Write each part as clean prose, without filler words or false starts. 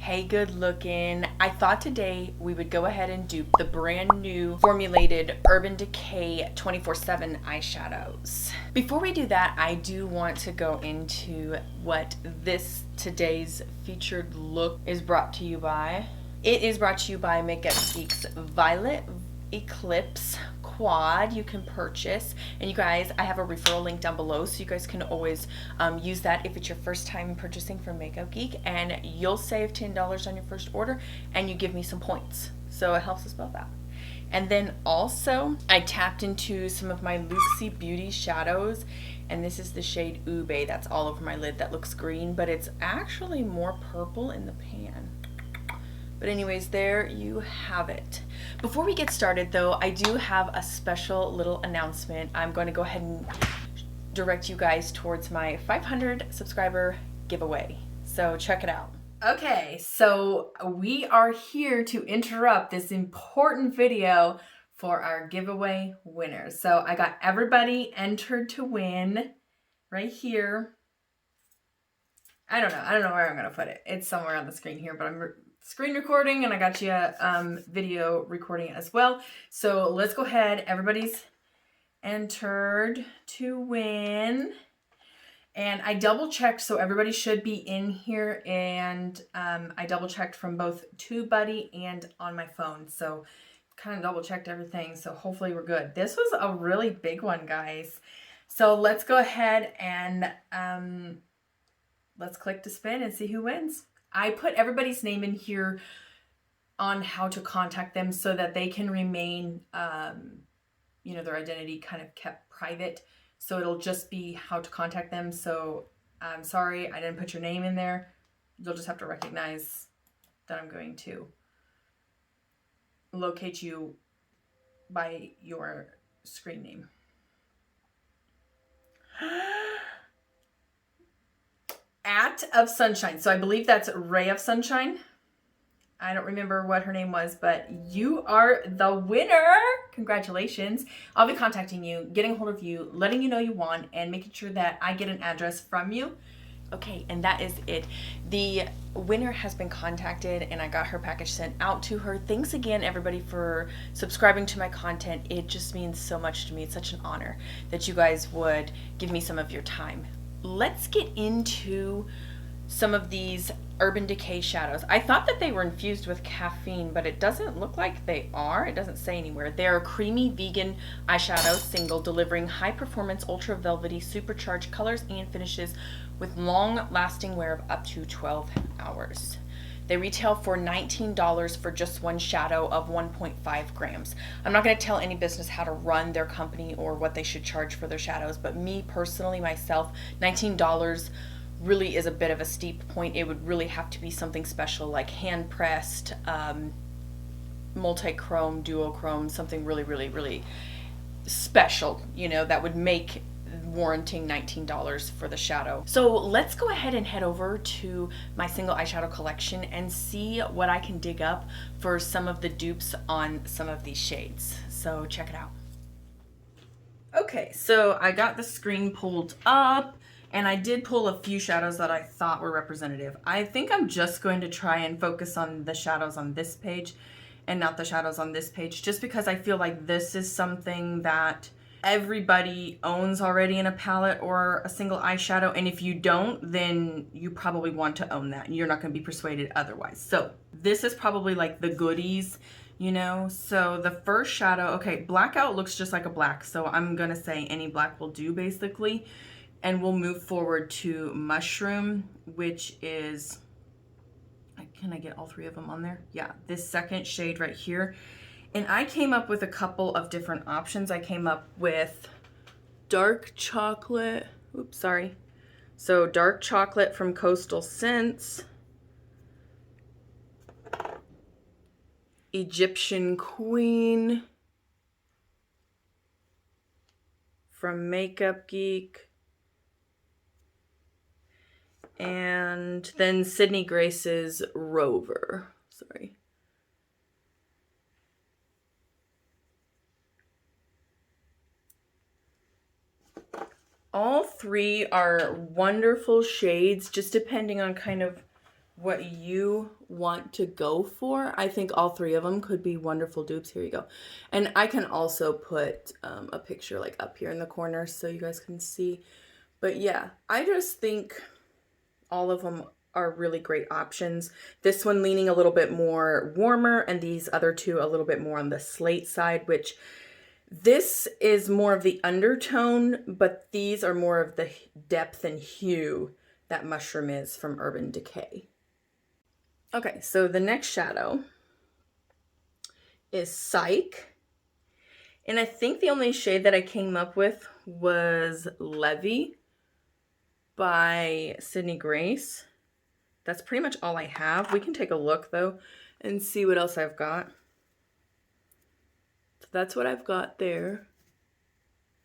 Hey, good looking. I thought today we would go ahead and dupe the brand new formulated Urban Decay 24/7 eyeshadows. Before we do that, I do want to go into what today's featured look is brought to you by. It is brought to you by Makeup Geek's Violet Eclipse Quad. You can purchase, and you guys, I have a referral link down below, so you guys can always use that if it's your first time purchasing from Makeup Geek, and you'll save $10 on your first order, and you give me some points, so it helps us both out. And then also I tapped into some of my Looxi Beauty shadows, and this is the shade Ube. That's all over my lid. That looks green, but it's actually more purple in the pan. But anyways, there you have it. Before we get started though, I do have a special little announcement. I'm going to go ahead and direct you guys towards my 500 subscriber giveaway. So check it out. Okay, so we are here to interrupt this important video for our giveaway winners. So I got everybody entered to win right here. I don't know where I'm gonna put it. It's somewhere on the screen here, but I'm screen recording, and I got you video recording as well. So let's go ahead. Everybody's entered to win. And I double checked, so everybody should be in here, and I double checked from both TubeBuddy and on my phone. So kind of double checked everything. So hopefully we're good. This was a really big one, guys. So let's go ahead and let's click to spin and see who wins. I put everybody's name in here on how to contact them so that they can remain, you know, their identity kind of kept private. So it'll just be how to contact them. So I'm sorry I didn't put your name in there. You'll just have to recognize that I'm going to locate you by your screen name. At of Sunshine. So I believe that's Ray of Sunshine. I don't remember what her name was, but you are the winner. Congratulations. I'll be contacting you, getting a hold of you, letting you know you won, and making sure that I get an address from you. Okay, and that is it. The winner has been contacted, and I got her package sent out to her. Thanks again, everybody, for subscribing to my content. It just means so much to me. It's such an honor that you guys would give me some of your time. Let's get into some of these Urban Decay shadows. I thought that they were infused with caffeine, but it doesn't look like they are. It doesn't say anywhere. They are a creamy vegan eyeshadow single, delivering high performance, ultra velvety, supercharged colors and finishes with long lasting wear of up to 12 hours. They retail for $19 for just one shadow of 1.5 grams. I'm not going to tell any business how to run their company or what they should charge for their shadows, but me personally, myself, $19 really is a bit of a steep point. It would really have to be something special like hand pressed, multi-chrome, duochrome, something really, really, really special, you know, that would make warranting $19 for the shadow. So let's go ahead and head over to my single eyeshadow collection and see what I can dig up for some of the dupes on some of these shades. So check it out. Okay, so I got the screen pulled up, and I did pull a few shadows that I thought were representative. I think I'm just going to try and focus on the shadows on this page and not the shadows on this page, just because I feel like this is something that everybody owns already in a palette or a single eyeshadow, and if you don't, then you probably want to own that. You're not going to be persuaded otherwise. So this is probably like the goodies, you know. So the first shadow, okay, blackout looks just like a black, so I'm gonna say any black will do basically. And we'll move forward to Mushroom, which is, can I get all three of them on there? Yeah, this second shade right here. And I came up with a couple of different options. I came up with dark chocolate. Oops, sorry. So dark chocolate from Coastal Scents. Egyptian Queen from Makeup Geek. And then Sydney Grace's Rover. Sorry. All three are wonderful shades, just depending on kind of what you want to go for. I think all three of them could be wonderful dupes. Here you go. And I can also put a picture like up here in the corner so you guys can see. But yeah, I just think all of them are really great options. This one leaning a little bit more warmer, and these other two a little bit more on the slate side, which this is more of the undertone, but these are more of the depth and hue that Mushroom is from Urban Decay. Okay, so the next shadow is Psych. And I think the only shade that I came up with was Levy by Sydney Grace. That's pretty much all I have. We can take a look though and see what else I've got. So that's what I've got there.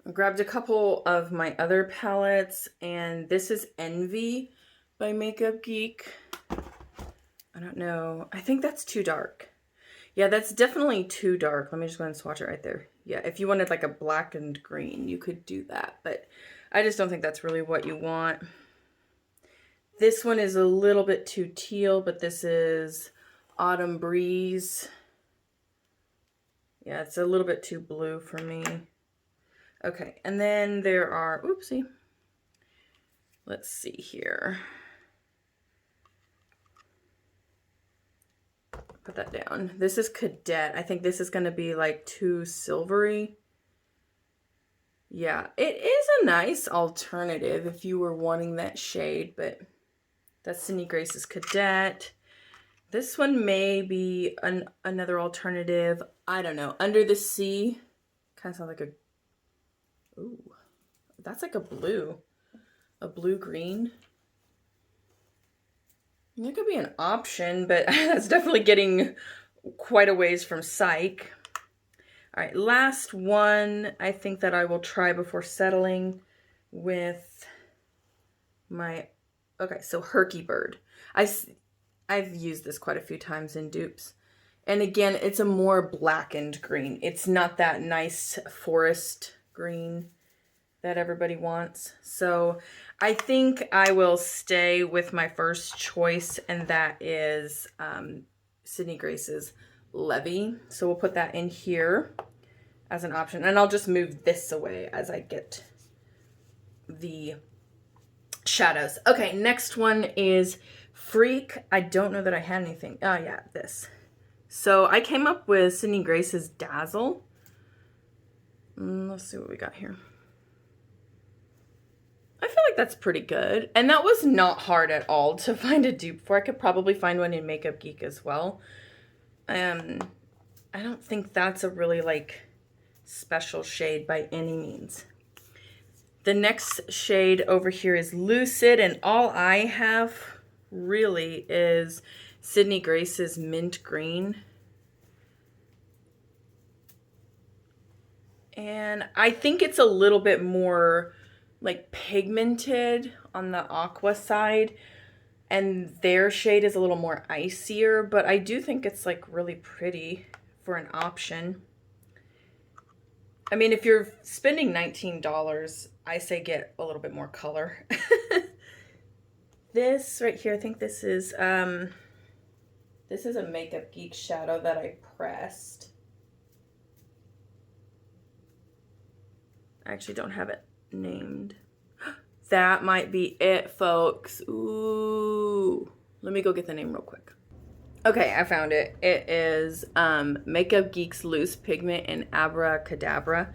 I grabbed a couple of my other palettes, and this is Envy by Makeup Geek. I don't know. I think that's too dark. Yeah, that's definitely too dark. Let me just go ahead and swatch it right there. Yeah, if you wanted like a black and green, you could do that. But I just don't think that's really what you want. This one is a little bit too teal, but this is Autumn Breeze. Yeah, it's a little bit too blue for me. Okay, and then there are, oopsie. Let's see here. Put that down. This is Cadet. I think this is going to be like too silvery. Yeah, it is a nice alternative if you were wanting that shade, but that's Sydney Grace's Cadet. This one may be another alternative. I don't know. Under the Sea. Kind of sounds like a... Ooh, that's like a blue. A blue-green. That could be an option, but that's definitely getting quite a ways from Psych. All right, last one I think that I will try before settling with my... Okay, so Herky Bird. I've used this quite a few times in dupes. And again, it's a more blackened green. It's not that nice forest green that everybody wants. So I think I will stay with my first choice, and that is Sydney Grace's Levy. So we'll put that in here as an option. And I'll just move this away as I get the shadows. Okay, next one is Freak. I don't know that I had anything. Oh yeah, this. So I came up with Sydney Grace's Dazzle. Let's see what we got here. I feel like that's pretty good. And that was not hard at all to find a dupe for. I could probably find one in Makeup Geek as well. I don't think that's a really like special shade by any means. The next shade over here is Lucid, and all I have really is Sydney Grace's Mint Green. And I think it's a little bit more like pigmented on the aqua side, and their shade is a little more icier, but I do think it's like really pretty for an option. I mean, if you're spending $19, I say get a little bit more color. This right here, I think this is a Makeup Geek shadow that I pressed. I actually don't have it named. That might be it, folks. Ooh. Let me go get the name real quick. Okay, I found it. It is Makeup Geek's Loose Pigment in Abracadabra.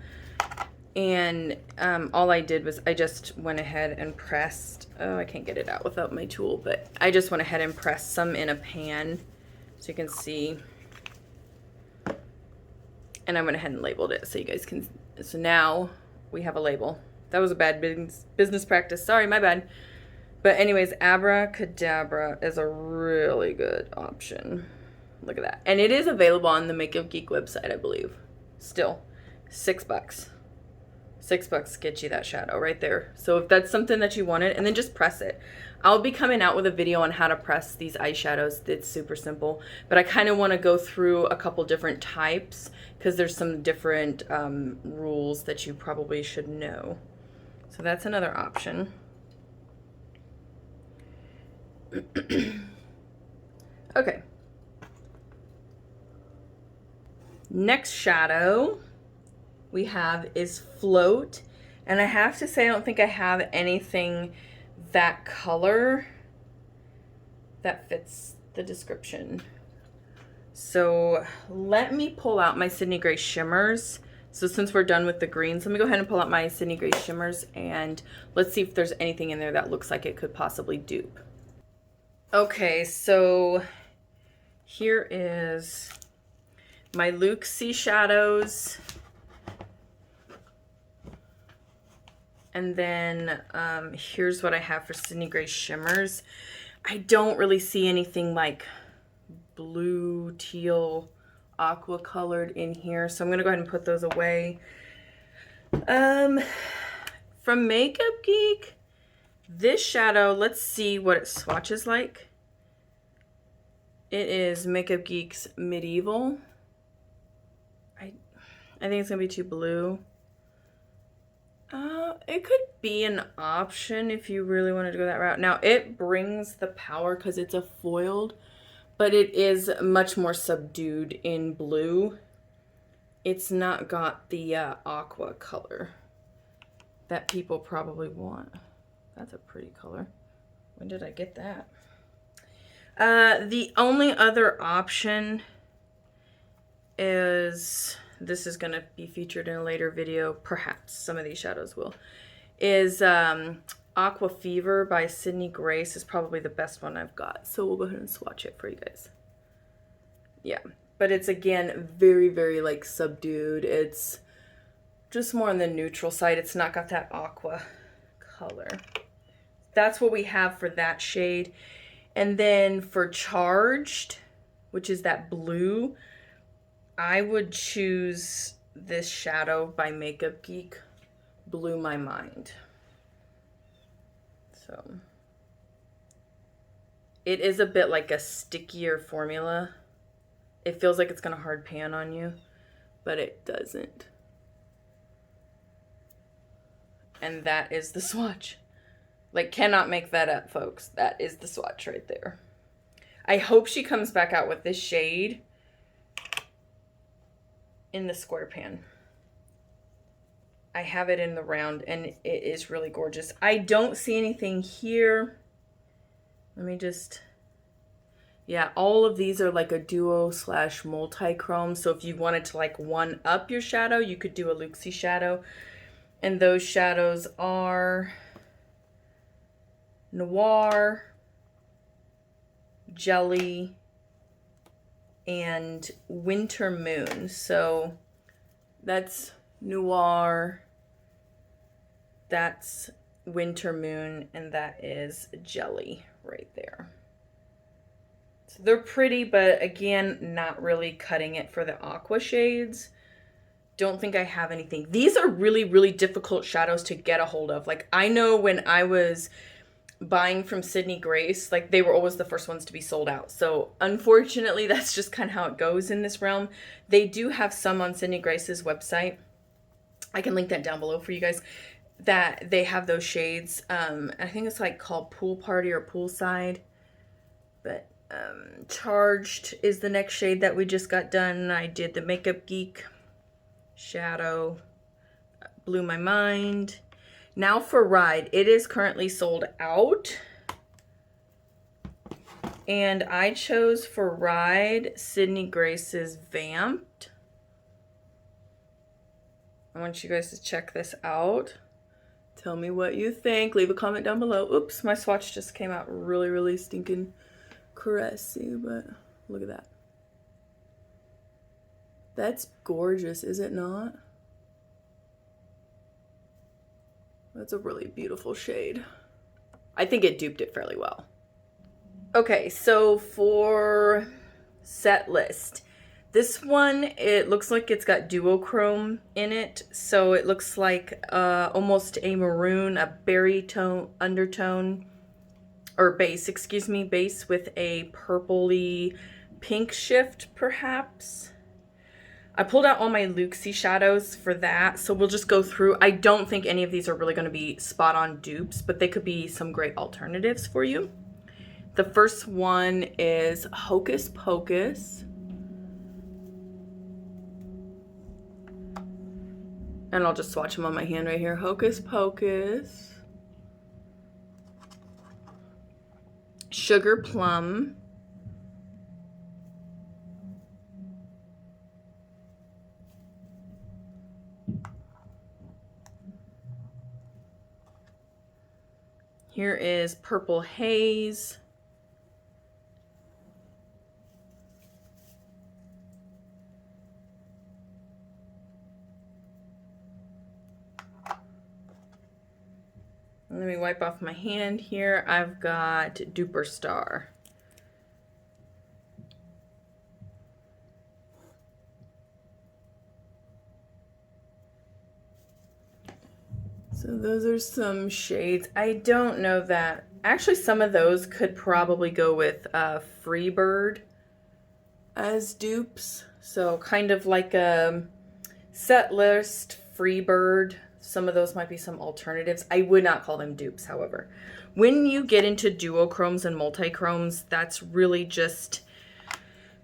And all I did was I just went ahead and pressed, oh, I can't get it out without my tool, but I just went ahead and pressed some in a pan so you can see. And I went ahead and labeled it so you guys can, so now we have a label. That was a bad business practice. Sorry, my bad. But anyways, Abracadabra is a really good option. Look at that. And it is available on the Makeup Geek website, I believe. Still, $6. $6 gets you that shadow right there. So if that's something that you wanted, and then just press it. I'll be coming out with a video on how to press these eyeshadows. It's super simple, but I kind of want to go through a couple different types because there's some different rules that you probably should know. So that's another option. Okay. Next shadow we have is Float. And I have to say, I don't think I have anything that color that fits the description. So let me pull out my Sydney Gray shimmers. So since we're done with the greens, let me go ahead and pull out my Sydney Gray shimmers and let's see if there's anything in there that looks like it could possibly dupe. Okay, so here is my Luxi shadows. And then here's what I have for Sydney Gray shimmers. I don't really see anything like blue, teal, aqua colored in here. So I'm going to go ahead and put those away. From Makeup Geek, this shadow, let's see what it swatches like. It is Makeup Geek's Medieval. I think it's going to be too blue. It could be an option if you really wanted to go that route. Now, it brings the power because it's a foiled, but it is much more subdued in blue. It's not got the aqua color that people probably want. That's a pretty color. When did I get that? The only other option is, this is going to be featured in a later video, perhaps some of these shadows will, is Aqua Fever by Sydney Grace is probably the best one I've got. So we'll go ahead and swatch it for you guys. Yeah, but it's again very, very like subdued. It's just more on the neutral side. It's not got that aqua color. That's what we have for that shade. And then for Charged, which is that blue, I would choose this shadow by Makeup Geek. Blew my mind. So it is a bit like a stickier formula. It feels like it's gonna hard pan on you, but it doesn't. And that is the swatch. Like, cannot make that up, folks. That is the swatch right there. I hope she comes back out with this shade in the square pan. I have it in the round and it is really gorgeous. I don't see anything here. Let me just, yeah, all of these are like a duo / multi-chrome. So if you wanted to like one up your shadow, you could do a Luxi shadow. And those shadows are Noir, Jelly, and Winter Moon. So that's Noir, that's Winter Moon, and that is Jelly right there. So they're pretty, but again, not really cutting it for the aqua shades. Don't think I have anything. These are really, really difficult shadows to get a hold of. Like, I know when I was buying from Sydney Grace, like, they were always the first ones to be sold out. So unfortunately, that's just kind of how it goes in this realm. They do have some on Sydney Grace's website. I can link that down below for you guys, that they have those shades. I think it's like called Pool Party or Poolside. But Charged is the next shade that we just got done. I did the Makeup Geek shadow. Blew my mind. Now for Ride, it is currently sold out. And I chose for Ride Sydney Grace's Vamped. I want you guys to check this out. Tell me what you think. Leave a comment down below. Oops, my swatch just came out really, really stinking cressy, but look at that. That's gorgeous, is it not? That's a really beautiful shade. I think it duped it fairly well. Okay, so for Set List, this one, it looks like it's got duochrome in it. So it looks like almost a maroon, a berry tone, undertone, or base, excuse me, base with a purpley pink shift, perhaps. I pulled out all my Luxi shadows for that, so we'll just go through. I don't think any of these are really going to be spot-on dupes, but they could be some great alternatives for you. The first one is Hocus Pocus. And I'll just swatch them on my hand right here. Hocus Pocus. Sugar Plum. Here is Purple Haze. Let me wipe off my hand here. I've got Duper Star. So those are some shades. I don't know that. Actually, some of those could probably go with Freebird as dupes. So kind of like a set list, Freebird. Some of those might be some alternatives. I would not call them dupes, however. When you get into duochromes and multichromes, that's really just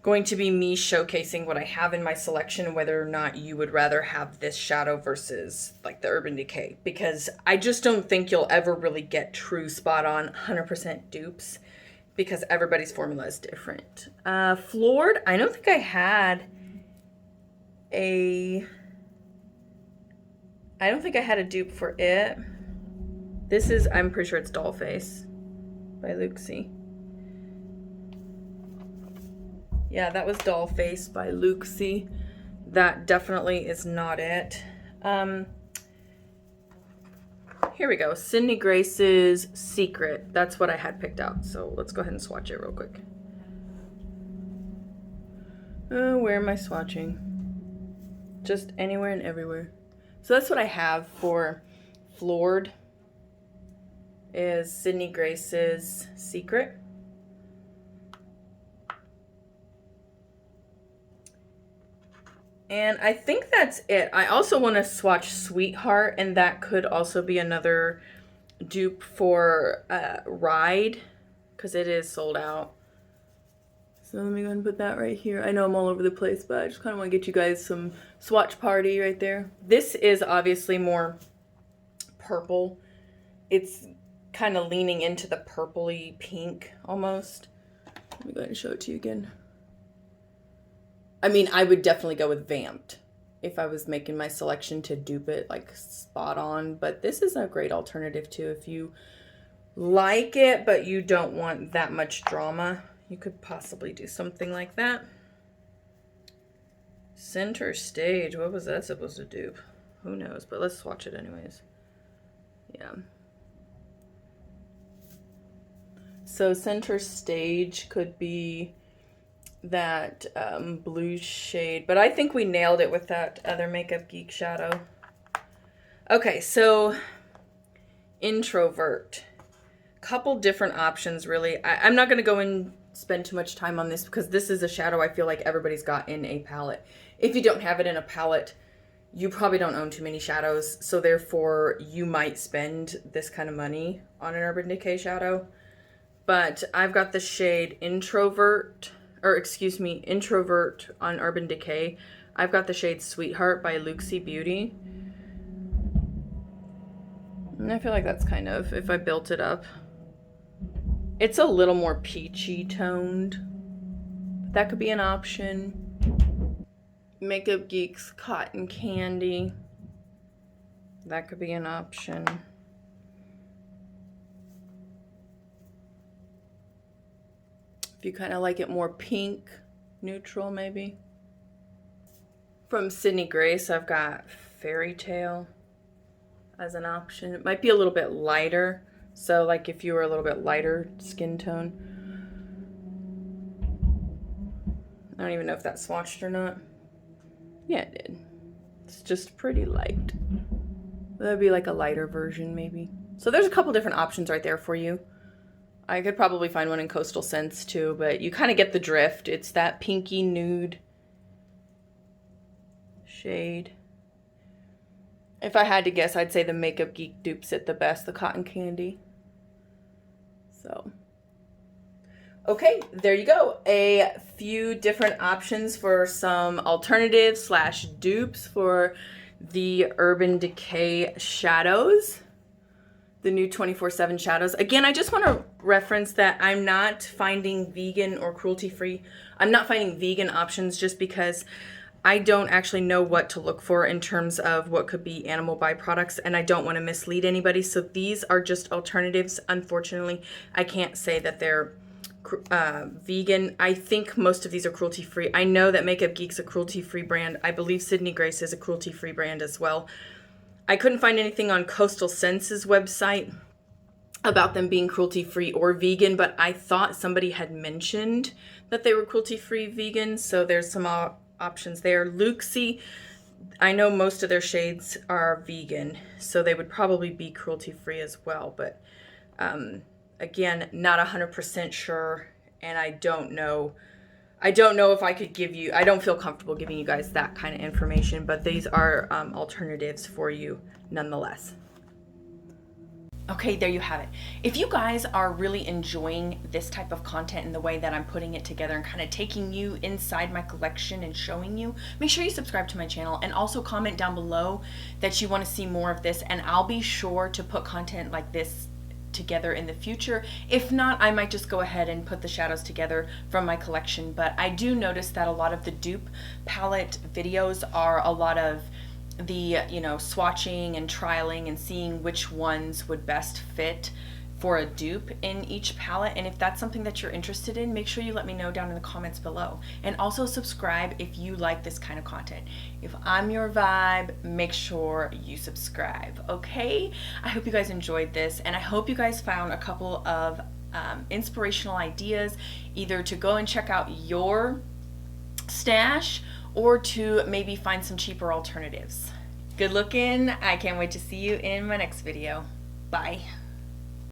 going to be me showcasing what I have in my selection, whether or not you would rather have this shadow versus like the Urban Decay, because I just don't think you'll ever really get true spot on 100% dupes because everybody's formula is different. Floored, I don't think I had a dupe for it. This is, I'm pretty sure it's Dollface by Looxi. Yeah, that was Dollface by Looxi. That definitely is not it. Here we go. Sydney Grace's Secret. That's what I had picked out. So let's go ahead and swatch it real quick. Where am I swatching? Just anywhere and everywhere. So that's what I have for Floored, is Sydney Grace's Secret. And I think that's it. I also want to swatch Sweetheart, and that could also be another dupe for Ride, because it is sold out. So let me go ahead and put that right here. I know I'm all over the place, but I just kind of want to get you guys some swatch party right there. This is obviously more purple. It's kind of leaning into the purpley pink almost. Let me go ahead and show it to you again. I mean, I would definitely go with Vamped if I was making my selection to dupe it like spot on, but this is a great alternative too. If you like it, but you don't want that much drama, you could possibly do something like that. Center Stage, what was that supposed to do? Who knows, but let's swatch it anyways. Yeah. So Center Stage could be that blue shade, but I think we nailed it with that other Makeup Geek shadow. Okay, so Introvert. Couple different options, really. I'm not going to go and spend too much time on this because this is a shadow I feel like everybody's got in a palette. If you don't have it in a palette, you probably don't own too many shadows, so therefore you might spend this kind of money on an Urban Decay shadow. But I've got the shade Introvert on Urban Decay. I've got the shade Sweetheart by Looxi Beauty. And I feel like that's kind of, if I built it up, it's a little more peachy toned. That could be an option. Makeup Geek's Cotton Candy. That could be an option. If you kind of like it more pink, neutral maybe. From Sydney Grace, I've got Fairy Tale as an option. It might be a little bit lighter. So like if you were a little bit lighter skin tone. I don't even know if that swatched or not. Yeah, it did. It's just pretty light. That'd be like a lighter version maybe. So there's a couple different options right there for you. I could probably find one in Coastal Scents too, but you kind of get the drift. It's that pinky nude shade. If I had to guess, I'd say the Makeup Geek dupes it the best, the Cotton Candy. So Okay, there you go. A few different options for some alternatives slash dupes for the Urban Decay shadows, the new 24/7 shadows. Again, I just want to reference that I'm not finding vegan or cruelty-free. I'm not finding vegan options just because I don't actually know what to look for in terms of what could be animal byproducts, and I don't want to mislead anybody. So these are just alternatives. Unfortunately, I can't say that they're vegan. I think most of these are cruelty-free. I know that Makeup Geek's a cruelty-free brand. I believe Sydney Grace is a cruelty-free brand as well. I couldn't find anything on Coastal Scents' website about them being cruelty-free or vegan, but I thought somebody had mentioned that they were cruelty-free vegan, so there's some options there. Looxi, I know most of their shades are vegan, so they would probably be cruelty-free as well, but again, not 100% sure, and I don't know if I could give you, I don't feel comfortable giving you guys that kind of information, but these are alternatives for you nonetheless. Okay, there you have it. If you guys are really enjoying this type of content and the way that I'm putting it together and kind of taking you inside my collection and showing you, make sure you subscribe to my channel and also comment down below that you want to see more of this, and I'll be sure to put content like this together in the future. If not, I might just go ahead and put the shadows together from my collection, but I do notice that a lot of the dupe palette videos are a lot of the, you know, swatching and trialing and seeing which ones would best fit for a dupe in each palette. And if that's something that you're interested in, make sure you let me know down in the comments below, and also subscribe if you like this kind of content. If I'm your vibe, make sure you subscribe. Okay, I hope you guys enjoyed this, and I hope you guys found a couple of inspirational ideas, either to go and check out your stash or to maybe find some cheaper alternatives. Good looking. I can't wait to see you in my next video. Bye.